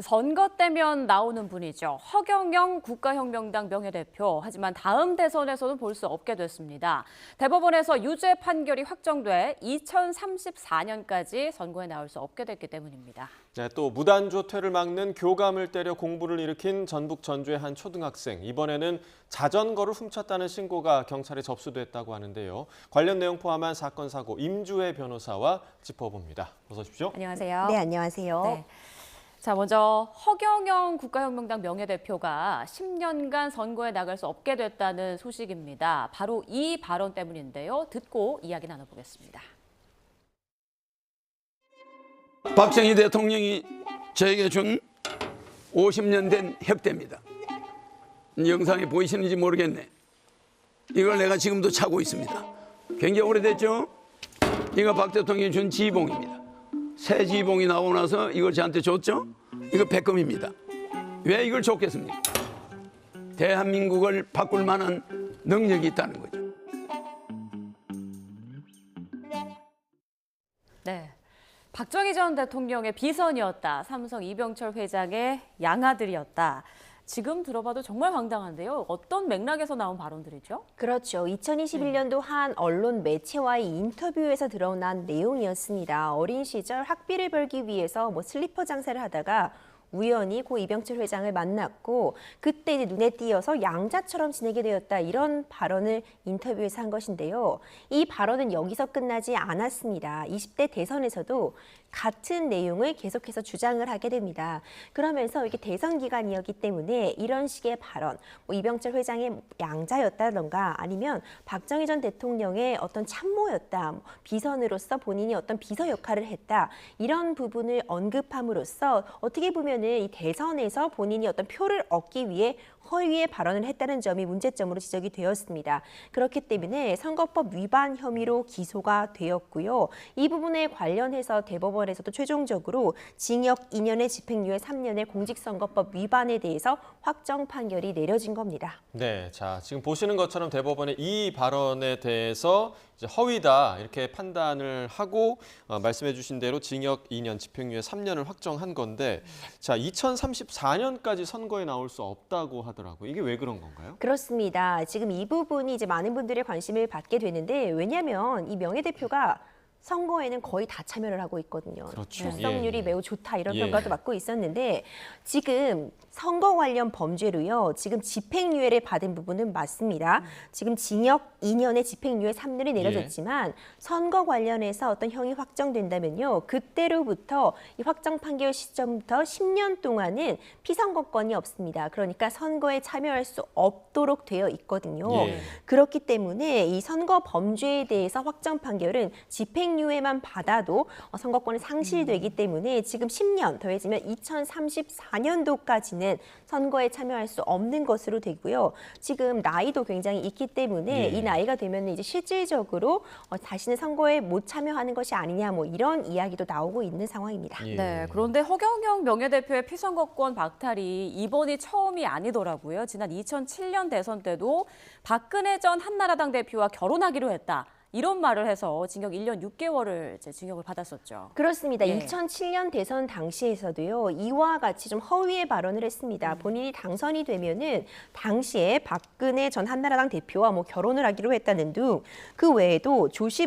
선거 때면 나오는 분이죠. 허경영 국가혁명당 명예대표. 하지만 다음 대선에서는 볼 수 없게 됐습니다. 대법원에서 유죄 판결이 확정돼 2034년까지 선거에 나올 수 없게 됐기 때문입니다. 네, 또 무단조 퇴를 막는 교감을 때려 공부를 일으킨 전북 전주의 한 초등학생. 이번에는 자전거를 훔쳤다는 신고가 경찰에 접수됐다고 하는데요. 관련 내용 포함한 사건 사고 임주혜 변호사와 짚어봅니다. 어서 오십시오. 안녕하세요. 네, 안녕하세요. 네. 자, 먼저 허경영 국가혁명당 명예대표가 10년간 선거에 나갈 수 없게 됐다는 소식입니다. 바로 이 발언 때문인데요. 듣고 이야기 나눠보겠습니다. 박정희 대통령이 저에게 준 50년 된 협대입니다. 영상에 보이시는지 모르겠네. 이걸 내가 지금도 차고 있습니다. 굉장히 오래됐죠? 이거 박 대통령이 준 지봉입니다. 새 지봉이 나오고 나서 이걸 저한테 줬죠? 이거 백금입니다. 왜 이걸 줬겠습니까? 대한민국을 바꿀 만한 능력이 있다는 거죠. 네. 박정희 전 대통령의 비선이었다. 삼성 이병철 회장의 양아들이었다. 지금 들어봐도 정말 황당한데요. 어떤 맥락에서 나온 발언들이죠? 그렇죠. 2021년도 한 언론 매체와의 인터뷰에서 드러난 내용이었습니다. 어린 시절 학비를 벌기 위해서 슬리퍼 장사를 하다가 우연히 고 이병철 회장을 만났고 그때 이제 눈에 띄어서 양자처럼 지내게 되었다. 이런 발언을 인터뷰에서 한 것인데요. 이 발언은 여기서 끝나지 않았습니다. 20대 대선에서도 같은 내용을 계속해서 주장을 하게 됩니다. 그러면서 이게 대선 기간이었기 때문에 이런 식의 발언, 이병철 회장의 양자였다던가 아니면 박정희 전 대통령의 어떤 참모였다, 비선으로서 본인이 어떤 비서 역할을 했다, 이런 부분을 언급함으로써 어떻게 보면은 이 대선에서 본인이 어떤 표를 얻기 위해 허위의 발언을 했다는 점이 문제점으로 지적이 되었습니다. 그렇기 때문에 선거법 위반 혐의로 기소가 되었고요. 이 부분에 관련해서 대법원에서도 최종적으로 징역 2년에 집행유예 3년의 공직선거법 위반에 대해서 확정 판결이 내려진 겁니다. 네, 자 지금 보시는 것처럼 대법원의 이 발언에 대해서 이제 허위다 이렇게 판단을 하고 말씀해주신 대로 징역 2년, 집행유예 3년을 확정한 건데, 자 2034년까지 선거에 나올 수 없다고 하더라고요. 이게 왜 그런 건가요? 그렇습니다. 지금 이 부분이 이제 많은 분들의 관심을 받게 되는데, 왜냐하면 이 명예대표가 선거에는 거의 다 참여를 하고 있거든요. 그렇죠. 출석률이 예. 매우 좋다 이런 예. 평가도 받고 있었는데, 지금 선거 관련 범죄로요. 지금 집행유예를 받은 부분은 맞습니다. 지금 징역 2년에 집행유예 3년이 내려졌지만 선거 관련해서 어떤 형이 확정된다면요. 그때로부터 이 확정 판결 시점부터 10년 동안은 피선거권이 없습니다. 그러니까 선거에 참여할 수 없도록 되어 있거든요. 예. 그렇기 때문에 이 선거 범죄에 대해서 확정 판결은 집행유예만 받아도 선거권이 상실되기 때문에 지금 10년 더해지면 2034년도까지는 선거에 참여할 수 없는 것으로 되고요. 지금 나이도 굉장히 있기 때문에 이 나이가 되면 이제 실질적으로 다시는 선거에 못 참여하는 것이 아니냐 이런 이야기도 나오고 있는 상황입니다. 예. 네, 그런데 허경영 명예대표의 피선거권 박탈이 이번이 처음이 아니더라고요. 지난 2007년 대선 때도 박근혜 전 한나라당 대표와 결혼하기로 했다. 이런 말을 해서 징역 1년 6개월을 이제 징역을 받았었죠. 그렇습니다. 예. 2007년 대선 당시에서도요. 이와 같이 좀 허위의 발언을 했습니다. 본인이 당선이 되면은 당시에 박근혜 전 한나라당 대표와 결혼을 하기로 했다는 등 그 외에도 조지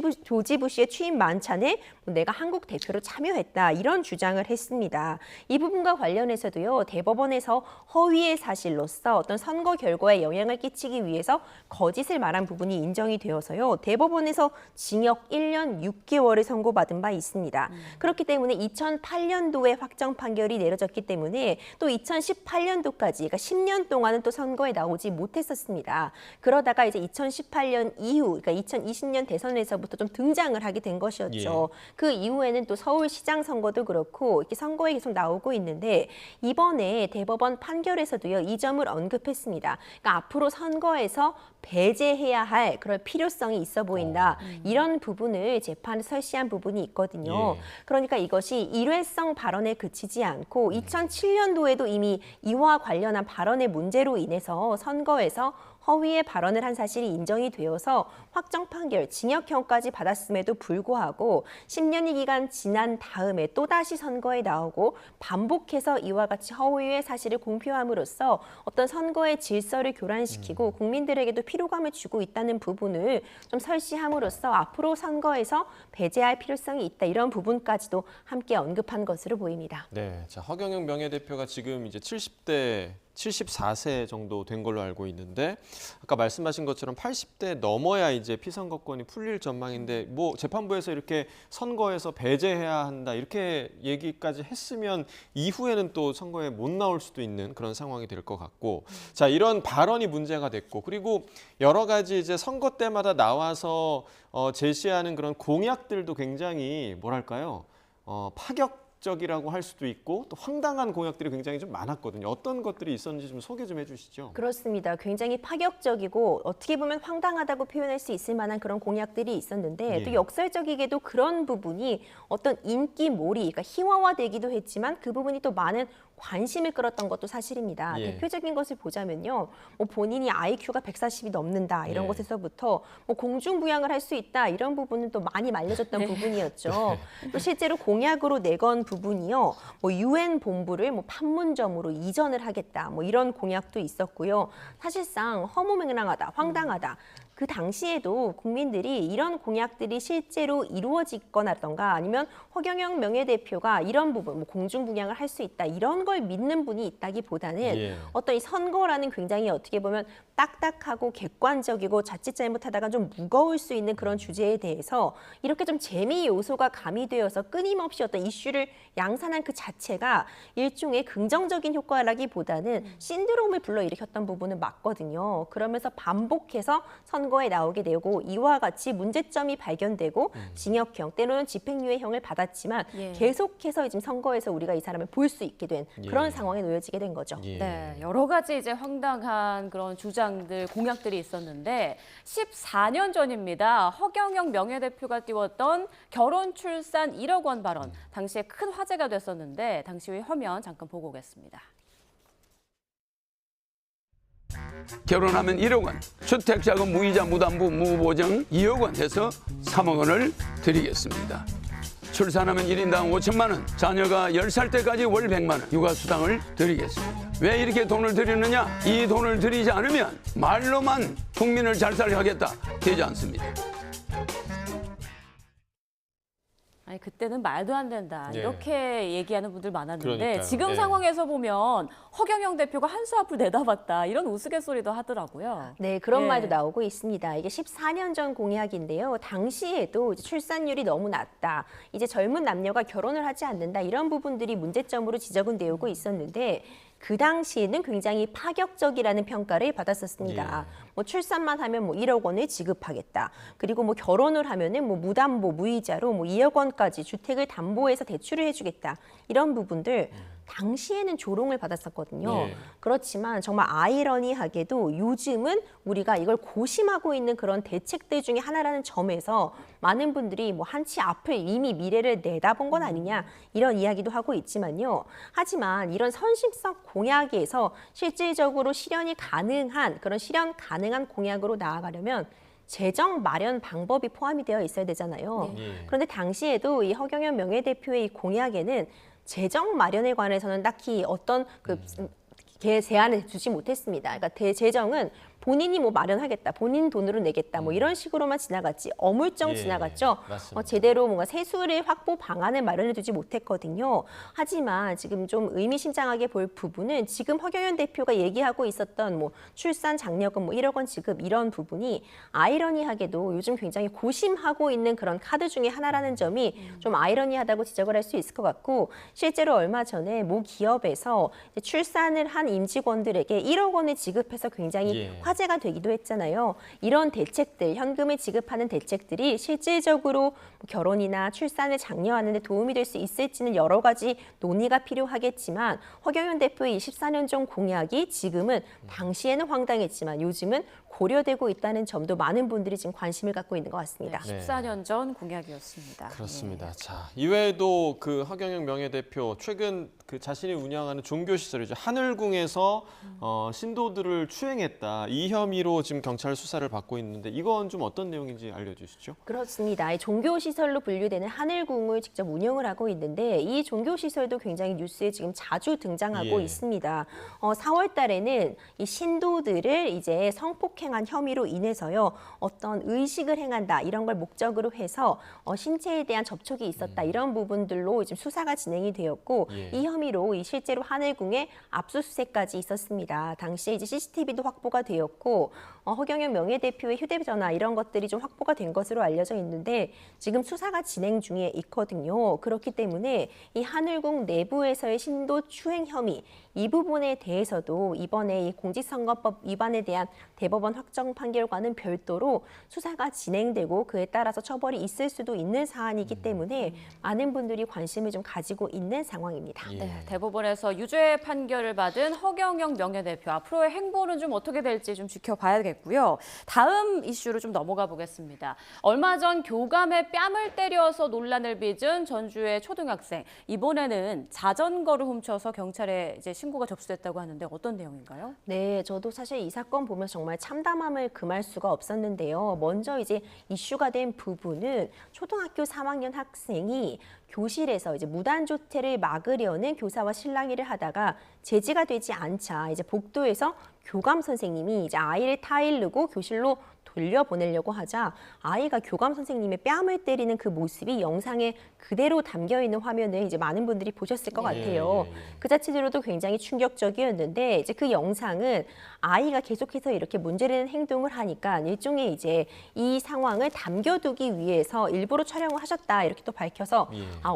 부시의 취임 만찬에 내가 한국 대표로 참여했다 이런 주장을 했습니다. 이 부분과 관련해서도요. 대법원에서 허위의 사실로서 어떤 선거 결과에 영향을 끼치기 위해서 거짓을 말한 부분이 인정이 되어서요. 대법원에서 징역 1년 6개월을 선고받은 바 있습니다. 그렇기 때문에 2008년도에 확정 판결이 내려졌기 때문에 또 2018년도까지 그러니까 10년 동안은 또 선거에 나오지 못했었습니다. 그러다가 이제 2018년 이후 그러니까 2020년 대선에서부터 좀 등장을 하게 된 것이었죠. 예. 그 이후에는 또 서울시장 선거도 그렇고 이렇게 선거에 계속 나오고 있는데 이번에 대법원 판결에서도요. 이 점을 언급했습니다. 그러니까 앞으로 선거에서 배제해야 할 그런 필요성이 있어 보인다. 이런 부분을 재판에 설시한 부분이 있거든요. 예. 그러니까 이것이 일회성 발언에 그치지 않고 2007년도에도 이미 이와 관련한 발언의 문제로 인해서 선거에서 허위의 발언을 한 사실이 인정이 되어서 확정 판결, 징역형까지 받았음에도 불구하고 10년이 기간 지난 다음에 또다시 선거에 나오고 반복해서 이와 같이 허위의 사실을 공표함으로써 어떤 선거의 질서를 교란시키고 국민들에게도 피로감을 주고 있다는 부분을 좀 설시함으로써 앞으로 선거에서 배제할 필요성이 있다. 이런 부분까지도 함께 언급한 것으로 보입니다. 네, 자 허경영 명예대표가 지금 이제 74세 정도 된 걸로 알고 있는데 아까 말씀하신 것처럼 80대 넘어야 이제 피선거권이 풀릴 전망인데 뭐 재판부에서 이렇게 선거에서 배제해야 한다 이렇게 얘기까지 했으면 이후에는 또 선거에 못 나올 수도 있는 그런 상황이 될 것 같고 자 이런 발언이 문제가 됐고 그리고 여러 가지 이제 선거 때마다 나와서 제시하는 그런 공약들도 굉장히 뭐랄까요 파격적이라고 할 수도 있고 또 황당한 공약들이 굉장히 좀 많았거든요. 어떤 것들이 있었는지 좀 소개 좀 해주시죠. 그렇습니다. 굉장히 파격적이고 어떻게 보면 황당하다고 표현할 수 있을 만한 그런 공약들이 있었는데 예. 또 역설적이게도 그런 부분이 어떤 인기몰이, 그러니까 희화화되기도 했지만 그 부분이 또 많은 관심을 끌었던 것도 사실입니다. 예. 대표적인 것을 보자면요. 뭐 본인이 IQ가 140이 넘는다 이런 예. 것에서부터 뭐 공중부양을 할 수 있다 이런 부분은 또 많이 말려졌던 부분이었죠. 또 실제로 공약으로 내건 부분이요. 뭐 UN 본부를 뭐 판문점으로 이전을 하겠다. 뭐 이런 공약도 있었고요. 사실상 허무맹랑하다, 황당하다. 그 당시에도 국민들이 이런 공약들이 실제로 이루어지거나던가 아니면 허경영 명예대표가 이런 부분, 뭐 공중부양을 할 수 있다 이런 걸 믿는 분이 있다기보다는 예. 어떤 이 선거라는 굉장히 어떻게 보면 딱딱하고 객관적이고 자칫 잘못하다가 좀 무거울 수 있는 그런 주제에 대해서 이렇게 좀 재미 요소가 가미되어서 끊임없이 어떤 이슈를 양산한 그 자체가 일종의 긍정적인 효과라기보다는 신드롬을 불러일으켰던 부분은 맞거든요. 그러면서 반복해서 선거에 나오게 되고 이와 같이 문제점이 발견되고 징역형 때로는 집행유예형을 받았지만 예. 계속해서 지금 선거에서 우리가 이 사람을 볼 수 있게 된 그런 예. 상황에 놓여지게 된 거죠. 예. 네, 여러 가지 이제 황당한 그런 주장들, 공약들이 있었는데 14년 전입니다. 허경영 명예대표가 띄웠던 결혼 출산 1억 원 발언. 당시에 큰 화제가 됐었는데 당시 화면 잠깐 보고 오겠습니다. 결혼하면 1억 원, 주택자금 무이자 무담보 무보정 2억 원 해서 3억 원을 드리겠습니다. 출산하면 1인당 5천만 원, 자녀가 10살 때까지 월 100만 원 육아수당을 드리겠습니다. 왜 이렇게 돈을 드리느냐? 이 돈을 드리지 않으면 말로만 국민을 잘 살게 하겠다 되지 않습니다. 아니 그때는 말도 안 된다 예. 이렇게 얘기하는 분들 많았는데 그러니까요. 지금 예. 상황에서 보면 허경영 대표가 한 수 앞을 내다봤다 이런 우스갯소리도 하더라고요. 네, 그런 예. 말도 나오고 있습니다. 이게 14년 전 공약인데요. 당시에도 이제 출산율이 너무 낮다. 이제 젊은 남녀가 결혼을 하지 않는다. 이런 부분들이 문제점으로 지적은 되고 있었는데 그 당시에는 굉장히 파격적이라는 평가를 받았었습니다. 예. 뭐 출산만 하면 뭐 1억 원을 지급하겠다. 그리고 뭐 결혼을 하면은 뭐 무담보 무이자로 뭐 2억 원까지 주택을 담보해서 대출을 해주겠다. 이런 부분들 당시에는 조롱을 받았었거든요. 예. 그렇지만 정말 아이러니하게도 요즘은 우리가 이걸 고심하고 있는 그런 대책들 중에 하나라는 점에서 많은 분들이 뭐 한치 앞을 이미 미래를 내다본 건 아니냐 이런 이야기도 하고 있지만요. 하지만 이런 선심성 공약에서 실질적으로 실현이 가능한 그런 실현 가능한 공약으로 나아가려면 재정 마련 방법이 포함이 되어 있어야 되잖아요. 네. 그런데 당시에도 이 허경영 명예대표의 이 공약에는 재정 마련에 관해서는 딱히 어떤 그 제안을 주지 못했습니다. 그러니까 대재정은 본인이 뭐 마련하겠다, 본인 돈으로 내겠다, 뭐 이런 식으로만 지나갔지 어물쩡 예, 지나갔죠. 맞습니다. 제대로 뭔가 세수를 확보 방안을 마련해두지 못했거든요. 하지만 지금 좀 의미심장하게 볼 부분은 지금 허경영 대표가 얘기하고 있었던 뭐 출산 장려금 뭐 1억 원 지급 이런 부분이 아이러니하게도 요즘 굉장히 고심하고 있는 그런 카드 중에 하나라는 점이 좀 아이러니하다고 지적을 할 수 있을 것 같고 실제로 얼마 전에 모 기업에서 이제 출산을 한 임직원들에게 1억 원을 지급해서 굉장히 예. 화제가 되기도 했잖아요. 이런 대책들, 현금을 지급하는 대책들이 실질적으로 결혼이나 출산을 장려하는 데 도움이 될 수 있을지는 여러 가지 논의가 필요하겠지만 허경영 대표의 24년 전 공약이 지금은 당시에는 황당했지만 요즘은 고려되고 있다는 점도 많은 분들이 지금 관심을 갖고 있는 것 같습니다. 네. 14년 전 공약이었습니다. 그렇습니다. 자, 이외에도 그 허경영 명예대표 최근 그 자신이 운영하는 종교 시설이죠. 하늘궁에서 신도들을 추행했다. 이 혐의로 지금 경찰 수사를 받고 있는데 이건 좀 어떤 내용인지 알려주시죠. 그렇습니다. 이 종교시설로 분류되는 하늘궁을 직접 운영을 하고 있는데 이 종교시설도 굉장히 뉴스에 지금 자주 등장하고 예. 있습니다. 4월 달에는 이 신도들을 이제 성폭행한 혐의로 인해서요. 어떤 의식을 행한다 이런 걸 목적으로 해서 신체에 대한 접촉이 있었다 이런 부분들로 지금 수사가 진행이 되었고 예. 이 혐의로 실제로 하늘궁에 압수수색까지 있었습니다. 당시에 이제 CCTV도 확보가 되었고 허경영 명예대표의 휴대전화 이런 것들이 좀 확보가 된 것으로 알려져 있는데 지금 수사가 진행 중에 있거든요. 그렇기 때문에 이 하늘궁 내부에서의 신도 추행 혐의 이 부분에 대해서도 이번에 이 공직선거법 위반에 대한 대법원 확정 판결과는 별도로 수사가 진행되고 그에 따라서 처벌이 있을 수도 있는 사안이기 때문에 많은 분들이 관심을 좀 가지고 있는 상황입니다. 예. 네, 대법원에서 유죄 판결을 받은 허경영 명예대표 앞으로의 행보는 좀 어떻게 될지 좀 지켜봐야겠고요. 다음 이슈로 좀 넘어가 보겠습니다. 얼마 전 교감에 뺨을 때려서 논란을 빚은 전주의 초등학생. 이번에는 자전거를 훔쳐서 경찰에 이제 신고가 접수됐다고 하는데 어떤 내용인가요? 네, 저도 사실 이 사건 보면 정말 참담함을 금할 수가 없었는데요. 먼저 이제 이슈가 된 부분은 초등학교 3학년 학생이 교실에서 이제 무단조퇴를 막으려는 교사와 실랑이를 하다가 제지가 되지 않자 이제 복도에서 교감 선생님이 이제 아이를 타이르고 교실로 돌려보내려고 하자 아이가 교감 선생님의 뺨을 때리는 그 모습이 영상에 그대로 담겨 있는 화면을 이제 많은 분들이 보셨을 것 같아요. 그 자체로도 굉장히 충격적이었는데 이제 그 영상은 아이가 계속해서 이렇게 문제되는 행동을 하니까 일종의 이제 이 상황을 담겨두기 위해서 일부러 촬영을 하셨다 이렇게 또 밝혀서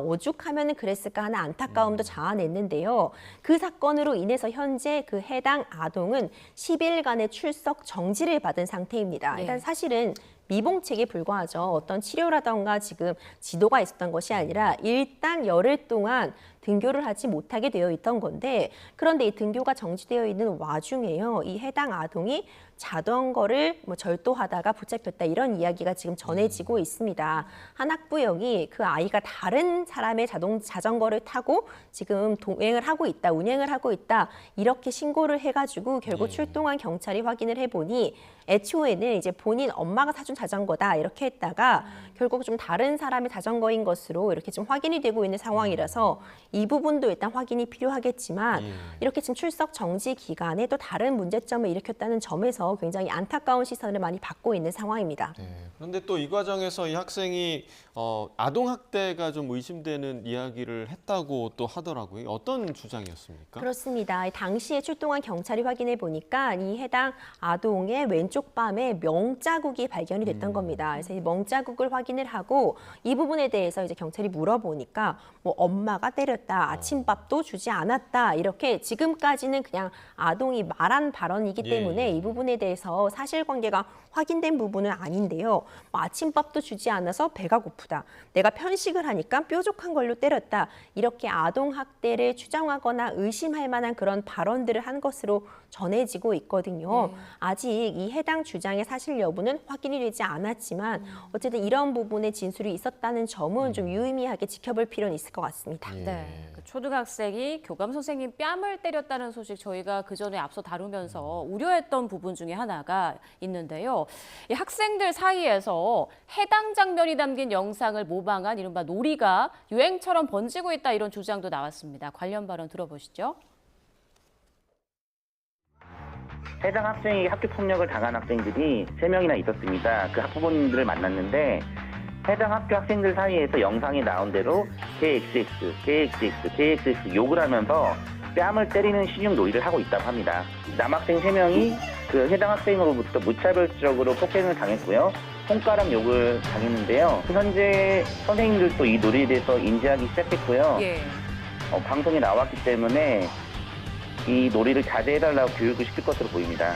오죽하면은 그랬을까 하는 안타까움도 자아냈는데요. 그 사건으로 인해서 현재 그 해당 아동은 10일간의 출석 정지를 받은 상태입니다. 네. 일단 사실은 미봉책에 불과하죠. 어떤 치료라던가 지금 지도가 있었던 것이 아니라 일단 열흘 동안 등교를 하지 못하게 되어 있던 건데 그런데 이 등교가 정지되어 있는 와중에요. 이 해당 아동이 자전거를 절도하다가 붙잡혔다 이런 이야기가 지금 전해지고 있습니다. 한 학부형이 그 아이가 다른 사람의 자전거를 타고 지금 동행을 하고 있다, 운행을 하고 있다 이렇게 신고를 해가지고 결국 출동한 경찰이 확인을 해보니 애초에는 이제 본인 엄마가 사준 자전거다 이렇게 했다가 결국 좀 다른 사람의 자전거인 것으로 이렇게 좀 확인이 되고 있는 상황이라서 이 부분도 일단 확인이 필요하겠지만 이렇게 지금 출석 정지 기간에 또 다른 문제점을 일으켰다는 점에서 굉장히 안타까운 시선을 많이 받고 있는 상황입니다. 네. 그런데 또 이 과정에서 이 학생이 아동 학대가 좀 의심되는 이야기를 했다고 또 하더라고요. 어떤 주장이었습니까? 그렇습니다. 당시에 출동한 경찰이 확인해 보니까 이 해당 아동의 왼쪽 뺨에 명자국이 발견이 됐던 겁니다. 그래서 이 명자국을 확인을 하고 이 부분에 대해서 이제 경찰이 물어보니까 뭐 엄마가 때렸다, 아침밥도 주지 않았다 이렇게 지금까지는 그냥 아동이 말한 발언이기 때문에 이 부분에 대해서 사실관계가 확인된 부분은 아닌데요. 뭐 아침밥도 주지 않아서 배가 고프다. 내가 편식을 하니까 뾰족한 걸로 때렸다. 이렇게 아동 학대를 추정하거나 의심할 만한 그런 발언들을 한 것으로 전해지고 있거든요. 아직 이 해당 주장의 사실 여부는 확인이 되지 않았지만 어쨌든 이런 부분에 진술이 있었다는 점은 좀 유의미하게 지켜볼 필요는 있을 것 같습니다. 네, 그 초등학생이 교감 선생님 뺨을 때렸다는 소식 저희가 그 전에 앞서 다루면서 우려했던 부분 중에 하나가 있는데요. 이 학생들 사이에서 해당 장면이 담긴 영상을 모방한 이른바 놀이가 유행처럼 번지고 있다 이런 주장도 나왔습니다. 관련 발언 들어보시죠. 해당 학생이 학교 폭력을 당한 학생들이 3명이나 있었습니다. 그 학부모님들을 만났는데 해당 학교 학생들 사이에서 영상이 나온 대로 KXX 욕을 하면서 뺨을 때리는 신용 놀이를 하고 있다고 합니다. 남학생 3명이 그 해당 학생으로부터 무차별적으로 폭행을 당했고요. 손가락 욕을 당했는데요. 현재 선생님들도 이 놀이에 대해서 인지하기 시작했고요. 방송에 나왔기 때문에 이 놀이를 자제해달라고 교육을 시킬 것으로 보입니다.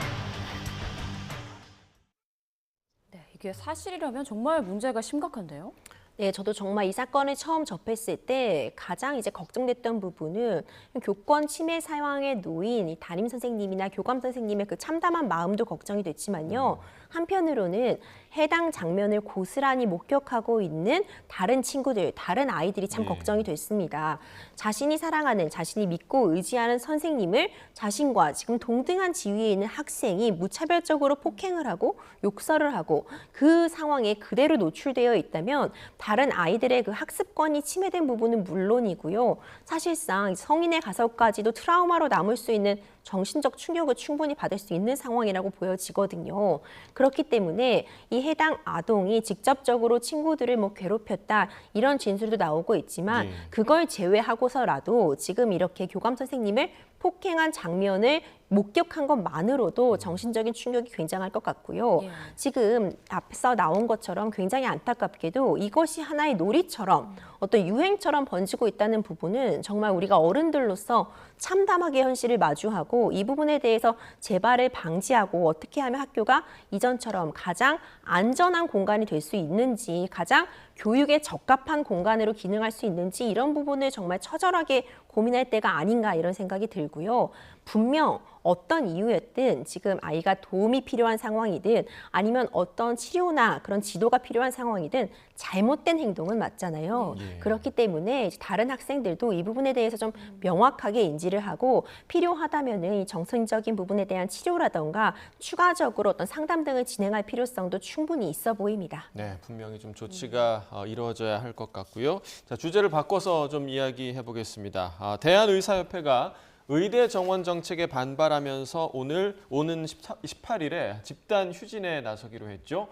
네, 이게 사실이라면 정말 문제가 심각한데요. 네, 저도 정말 이 사건을 처음 접했을 때 가장 이제 걱정됐던 부분은 교권 침해 상황에 놓인 이 담임 선생님이나 교감 선생님의 그 참담한 마음도 걱정이 됐지만요. 한편으로는 해당 장면을 고스란히 목격하고 있는 다른 친구들, 다른 아이들이 참 예. 걱정이 됐습니다. 자신이 사랑하는, 자신이 믿고 의지하는 선생님을 자신과 지금 동등한 지위에 있는 학생이 무차별적으로 폭행을 하고 욕설을 하고 그 상황에 그대로 노출되어 있다면 다른 아이들의 그 학습권이 침해된 부분은 물론이고요. 사실상 성인에 가서까지도 트라우마로 남을 수 있는 정신적 충격을 충분히 받을 수 있는 상황이라고 보여지거든요. 그렇기 때문에 이 해당 아동이 직접적으로 친구들을 괴롭혔다 이런 진술도 나오고 있지만 예. 그걸 제외하고서라도 지금 이렇게 교감 선생님을 폭행한 장면을 목격한 것만으로도 정신적인 충격이 굉장할 것 같고요. 예. 지금 앞서 나온 것처럼 굉장히 안타깝게도 이것이 하나의 놀이처럼 어떤 유행처럼 번지고 있다는 부분은 정말 우리가 어른들로서 참담하게 현실을 마주하고 이 부분에 대해서 재발을 방지하고 어떻게 하면 학교가 이전처럼 가장 안전한 공간이 될 수 있는지 가장 교육에 적합한 공간으로 기능할 수 있는지 이런 부분을 정말 처절하게 고민할 때가 아닌가 이런 생각이 들고요. 분명 어떤 이유였든 지금 아이가 도움이 필요한 상황이든 아니면 어떤 치료나 그런 지도가 필요한 상황이든 잘못된 행동은 맞잖아요. 예. 그렇기 때문에 이제 다른 학생들도 이 부분에 대해서 좀 명확하게 인지를 하고 필요하다면은 이 정신적인 부분에 대한 치료라던가 추가적으로 어떤 상담 등을 진행할 필요성도 충분히 있어 보입니다. 네, 분명히 좀 조치가 이루어져야 할 것 같고요. 자, 주제를 바꿔서 좀 이야기해 보겠습니다. 대한의사협회가 의대 정원 정책에 반발하면서 오는 18일에 집단 휴진에 나서기로 했죠.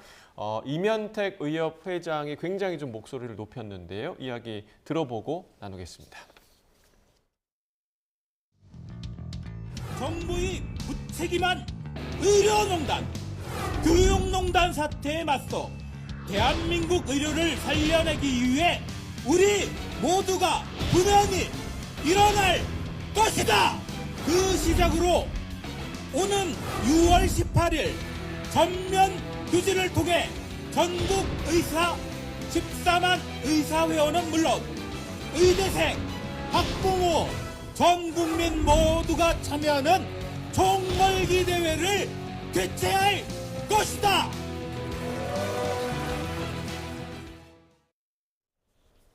이면택 의협 회장이 굉장히 좀 목소리를 높였는데요. 이야기 들어보고 나누겠습니다. 정부의 무책임한 의료농단, 교육농단 사태에 맞서 대한민국 의료를 살려내기 위해 우리 모두가 분명히 일어날 것이다. 그 시작으로 오는 6월 18일 전면 휴진을 통해 전국 의사 14만 의사회원은 물론 의대생, 학부모, 전 국민 모두가 참여하는 총궐기 대회를 개최할 것이다.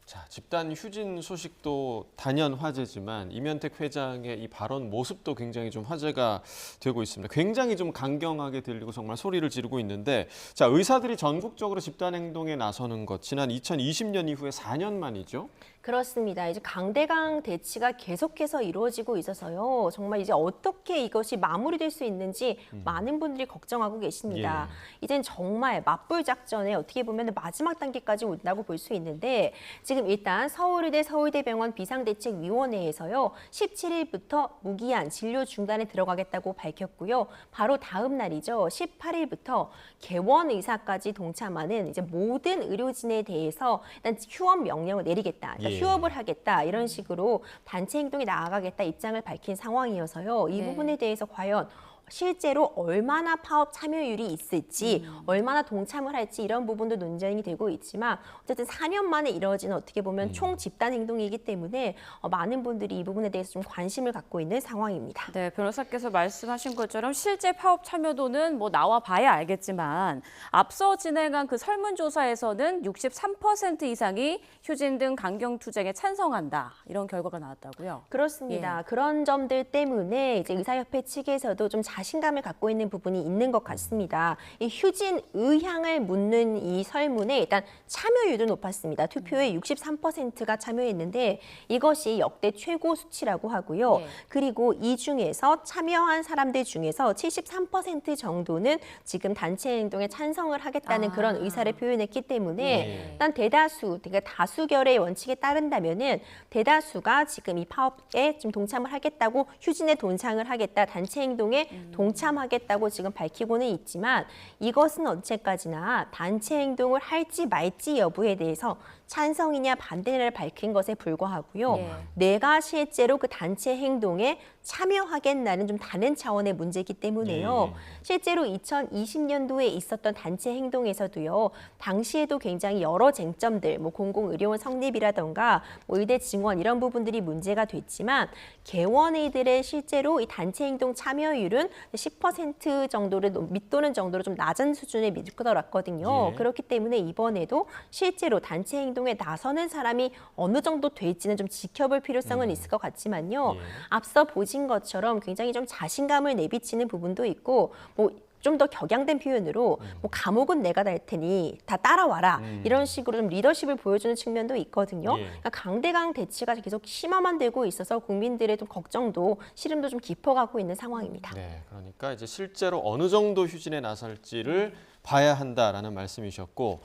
자, 집단 휴진 소식도 단연 화제지만 이면택 회장의 이 발언 모습도 굉장히 좀 화제가 되고 있습니다. 굉장히 좀 강경하게 들리고 정말 소리를 지르고 있는데, 자, 의사들이 전국적으로 집단 행동에 나서는 것 지난 2020년 이후에 4년 만이죠. 그렇습니다. 이제 강대강 대치가 계속해서 이루어지고 있어서요. 정말 이제 어떻게 이것이 마무리될 수 있는지 많은 분들이 걱정하고 계십니다. 이젠 정말 맞불 작전에 어떻게 보면 마지막 단계까지 온다고 볼 수 있는데 지금 일단 서울의대 서울대병원 비상대책위원회에서요. 17일부터 무기한 진료 중단에 들어가겠다고 밝혔고요. 바로 다음 날이죠. 18일부터 개원 의사까지 동참하는 이제 모든 의료진에 대해서 일단 휴업 명령을 내리겠다. 그러니까 휴업을 하겠다 이런 식으로 단체 행동에 나아가겠다 입장을 밝힌 상황이어서요. 이 부분에 대해서 과연 실제로 얼마나 파업 참여율이 있을지 얼마나 동참을 할지 이런 부분도 논쟁이 되고 있지만 어쨌든 4년 만에 이루어지는 어떻게 보면 총 집단 행동이기 때문에 많은 분들이 이 부분에 대해서 좀 관심을 갖고 있는 상황입니다. 네, 변호사께서 말씀하신 것처럼 실제 파업 참여도는 나와 봐야 알겠지만 앞서 진행한 그 설문조사에서는 63% 이상이 휴진 등 강경 투쟁에 찬성한다 이런 결과가 나왔다고요. 그렇습니다. 그런 점들 때문에 이제 의사협회 측에서도 좀 자신감을 갖고 있는 부분이 있는 것 같습니다. 이 휴진 의향을 묻는 이 설문에 일단 참여율도 높았습니다. 투표에 63%가 참여했는데 이것이 역대 최고 수치라고 하고요. 그리고 이 중에서 참여한 사람들 중에서 73% 정도는 지금 단체 행동에 찬성을 하겠다는 그런 의사를 표현했기 때문에 일단 대다수, 그러니까 다수결의 원칙에 따른다면은 대다수가 지금 이 파업에 좀 동참을 하겠다고 휴진에 동참을 하겠다, 단체 행동에 동참하겠다고 지금 밝히고는 있지만 이것은 언제까지나 단체 행동을 할지 말지 여부에 대해서 찬성이냐 반대를 밝힌 것에 불과하고요. 예. 내가 실제로 그 단체 행동에 참여하겠다는 좀 다른 차원의 문제이기 때문에요. 실제로 2020년도에 있었던 단체 행동에서도요. 당시에도 굉장히 여러 쟁점들, 뭐 공공의료원 성립이라던가 뭐 의대 증원 이런 부분들이 문제가 됐지만 개원의들의 실제로 이 단체 행동 참여율은 10% 정도를 밑도는 정도로 좀 낮은 수준에 밑돌았거든요. 예. 그렇기 때문에 이번에도 실제로 단체 행동에 나서는 사람이 어느 정도 될지는 좀 지켜볼 필요성은 있을 것 같지만요. 예. 앞서 보신 것처럼 굉장히 좀 자신감을 내비치는 부분도 있고 뭐 좀 더 격양된 표현으로 뭐 감옥은 내가 날 테니 다 따라와라 이런 식으로 좀 리더십을 보여주는 측면도 있거든요. 예. 그러니까 강대강 대치가 계속 심화만 되고 있어서 국민들의 좀 걱정도 시름도 좀 깊어가고 있는 상황입니다. 네, 그러니까 이제 실제로 어느 정도 휴진에 나설지를 봐야 한다라는 말씀이셨고,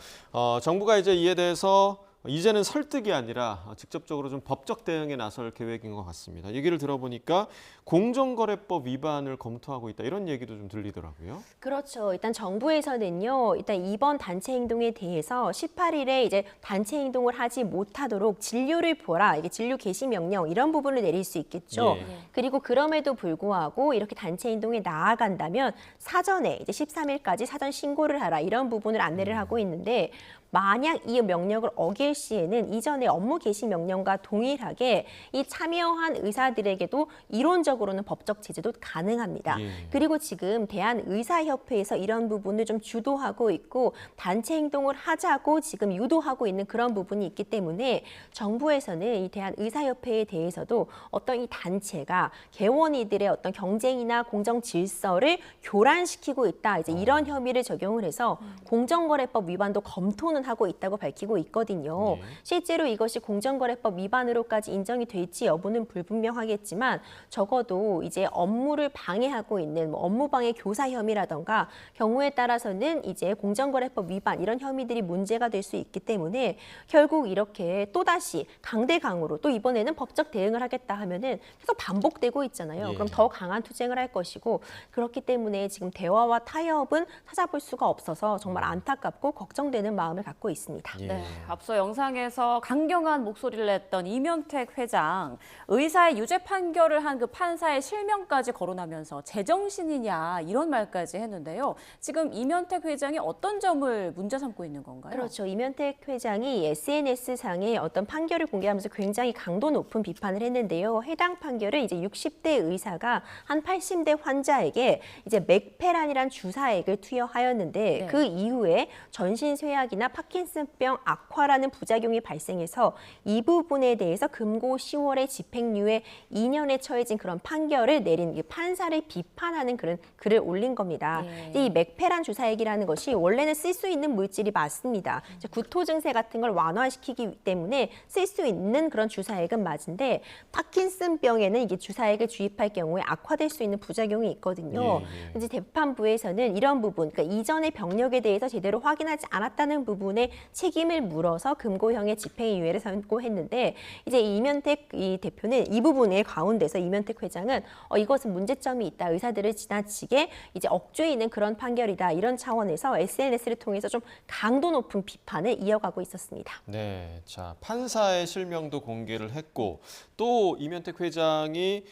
정부가 이제 이에 대해서 이제는 설득이 아니라 직접적으로 좀 법적 대응에 나설 계획인 것 같습니다. 얘기를 들어보니까 공정거래법 위반을 검토하고 있다 이런 얘기도 좀 들리더라고요. 그렇죠. 일단 정부에서는요. 일단 이번 단체 행동에 대해서 18일에 이제 단체 행동을 하지 못하도록 진료를 보라. 이게 진료 개시 명령 이런 부분을 내릴 수 있겠죠. 예. 그리고 그럼에도 불구하고 이렇게 단체 행동에 나아간다면 사전에 이제 13일까지 사전 신고를 하라. 이런 부분을 안내를 하고 있는데 만약 이 명령을 어길 시에는 이전에 업무 개시 명령과 동일하게 이 참여한 의사들에게도 이론적으로는 법적 제재도 가능합니다. 예. 그리고 지금 대한의사협회에서 이런 부분을 좀 주도하고 있고 단체 행동을 하자고 지금 유도하고 있는 그런 부분이 있기 때문에 정부에서는 이 대한의사협회에 대해서도 어떤 이 단체가 개원이들의 어떤 경쟁이나 공정 질서를 교란시키고 있다. 이제 이런 혐의를 적용을 해서 공정거래법 위반도 검토는 하고 있다고 밝히고 있거든요. 네. 실제로 이것이 공정거래법 위반으로까지 인정이 될지 여부는 불분명하겠지만 적어도 이제 업무를 방해하고 있는 뭐 업무방해 교사 혐의라던가 경우에 따라서는 이제 공정거래법 위반 이런 혐의들이 문제가 될 수 있기 때문에 결국 이렇게 또다시 강대강으로 또 이번에는 법적 대응을 하겠다 하면은 계속 반복되고 있잖아요. 예. 그럼 더 강한 투쟁을 할 것이고 그렇기 때문에 지금 대화와 타협은 찾아볼 수가 없어서 정말 안타깝고 걱정되는 마음을 갖고 있습니다. 예. 네, 앞서 영상에서 강경한 목소리를 냈던 이면택 회장, 의사의 유죄 판결을 한 그 판사의 실명까지 거론하면서 제정신이냐 이런 말까지 했는데요. 지금 이면택 회장이 어떤 점을 문제 삼고 있는 건가요? 그렇죠. 이면택 회장이 SNS상에 어떤 판결을 공개하면서 굉장히 강도 높은 비판을 했는데요. 해당 판결을 이제 60대 의사가 한 80대 환자에게 이제 맥페란이란 주사액을 투여하였는데 네. 그 이후에 전신쇠약이나 파킨슨병 악화라는 부작용이 발생해서 이 부분에 대해서 금고 10월에 집행유예 2년에 처해진 그런 판결을 내린 판사를 비판하는 그런 글을 올린 겁니다. 예. 이 맥페란 주사액이라는 것이 원래는 쓸 수 있는 물질이 맞습니다. 이제 구토 증세 같은 걸 완화시키기 때문에 쓸 수 있는 그런 주사액은 맞은데 파킨슨병에는 이게 주사액을 주입할 경우에 악화될 수 있는 부작용이 있거든요. 예, 예. 이제 재판부에서는 이런 부분, 그러니까 이전의 병력에 대해서 제대로 확인하지 않았다는 부분에 책임을 물어서 금고형의 집행유예를 선고했는데 이제 이면택 이 대표는 이 부분의 가운데서 이면택 회장은 이것은 문제점이 있다. 의사들을 지나치게 이제 억죄에 있는 그런 판결이다. 이런 차원에서 SNS를 통해서 좀 강도 높은 비판을 이어가고 있었습니다. 네, 자 판사의 실명도 공개를 했고 또 이면택 회장이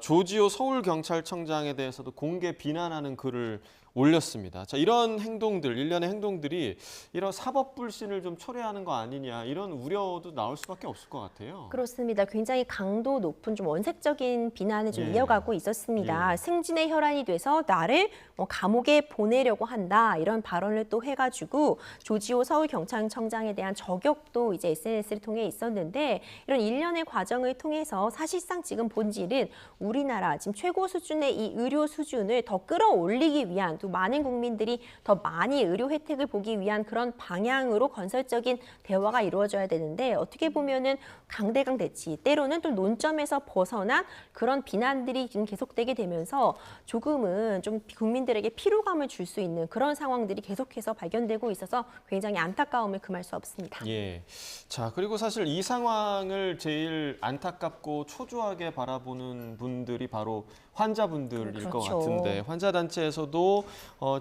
조지호 서울경찰청장에 대해서도 공개 비난하는 글을 올렸습니다. 자, 이런 행동들, 일련의 행동들이 이런 사법 불신을 좀 초래하는 거 아니냐 이런 우려도 나올 수밖에 없을 것 같아요. 그렇습니다. 굉장히 강도 높은 좀 원색적인 비난을 좀 예. 이어가고 있었습니다. 예. 승진의 혈안이 돼서 나를 감옥에 보내려고 한다 이런 발언을 또 해가지고 조지호 서울경찰청장에 대한 저격도 이제 SNS를 통해 있었는데 이런 일련의 과정을 통해서 사실상 지금 본질은 우리나라 지금 최고 수준의 이 의료 수준을 더 끌어올리기 위한 또 많은 국민들이 더 많이 의료 혜택을 보기 위한 그런 방향으로 건설적인 대화가 이루어져야 되는데 어떻게 보면은 강대강 대치 때로는 또 논점에서 벗어난 그런 비난들이 지금 계속되게 되면서 조금은 좀 국민들에게 피로감을 줄 수 있는 그런 상황들이 계속해서 발견되고 있어서 굉장히 안타까움을 금할 수 없습니다. 예. 자, 그리고 사실 이 상황을 제일 안타깝고 초조하게 바라보는 분들이 바로 환자분들일 것 그렇죠. 같은데 환자 단체에서도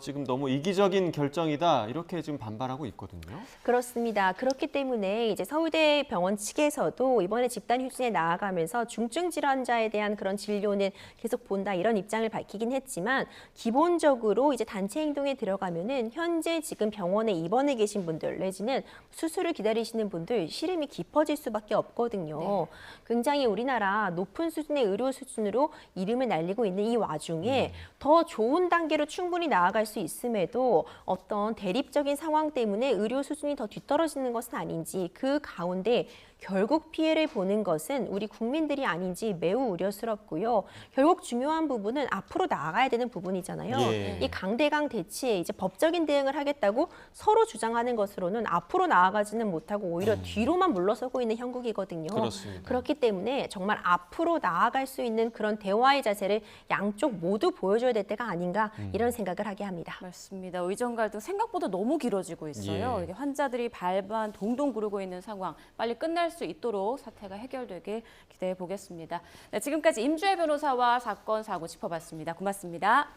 지금 너무 이기적인 결정이다 이렇게 지금 반발하고 있거든요. 그렇습니다. 그렇기 때문에 이제 서울대 병원 측에서도 이번에 집단 휴진에 나아가면서 중증 질환자에 대한 그런 진료는 계속 본다 이런 입장을 밝히긴 했지만 기본적으로 이제 단체 행동에 들어가면은 현재 지금 병원에 입원해 계신 분들 내지는 수술을 기다리시는 분들 시름이 깊어질 수밖에 없거든요. 굉장히 우리나라 높은 수준의 의료 수준으로 이름을 날리고 있는 이 와중에 더 좋은 단계로 충분히 나아갈 수 있음에도 어떤 대립적인 상황 때문에 의료 수준이 더 뒤떨어지는 것은 아닌지 그 가운데 결국 피해를 보는 것은 우리 국민들이 아닌지 매우 우려스럽고요. 결국 중요한 부분은 앞으로 나아가야 되는 부분이잖아요. 예. 이 강대강 대치에 이제 법적인 대응을 하겠다고 서로 주장하는 것으로는 앞으로 나아가지는 못하고 오히려 뒤로만 물러서고 있는 형국이거든요. 그렇습니다. 그렇기 때문에 정말 앞으로 나아갈 수 있는 그런 대화의 자세를 양쪽 모두 보여줘야 될 때가 아닌가 이런 생각을 하게 합니다. 맞습니다. 의정 갈등 생각보다 너무 길어지고 있어요. 예. 이게 환자들이 발반 동동 구르고 있는 상황 빨리 끝날 수 있도록 사태가 해결되길 기대해 보겠습니다. 네, 지금까지 임주혜 변호사와 사건 사고 짚어봤습니다. 고맙습니다.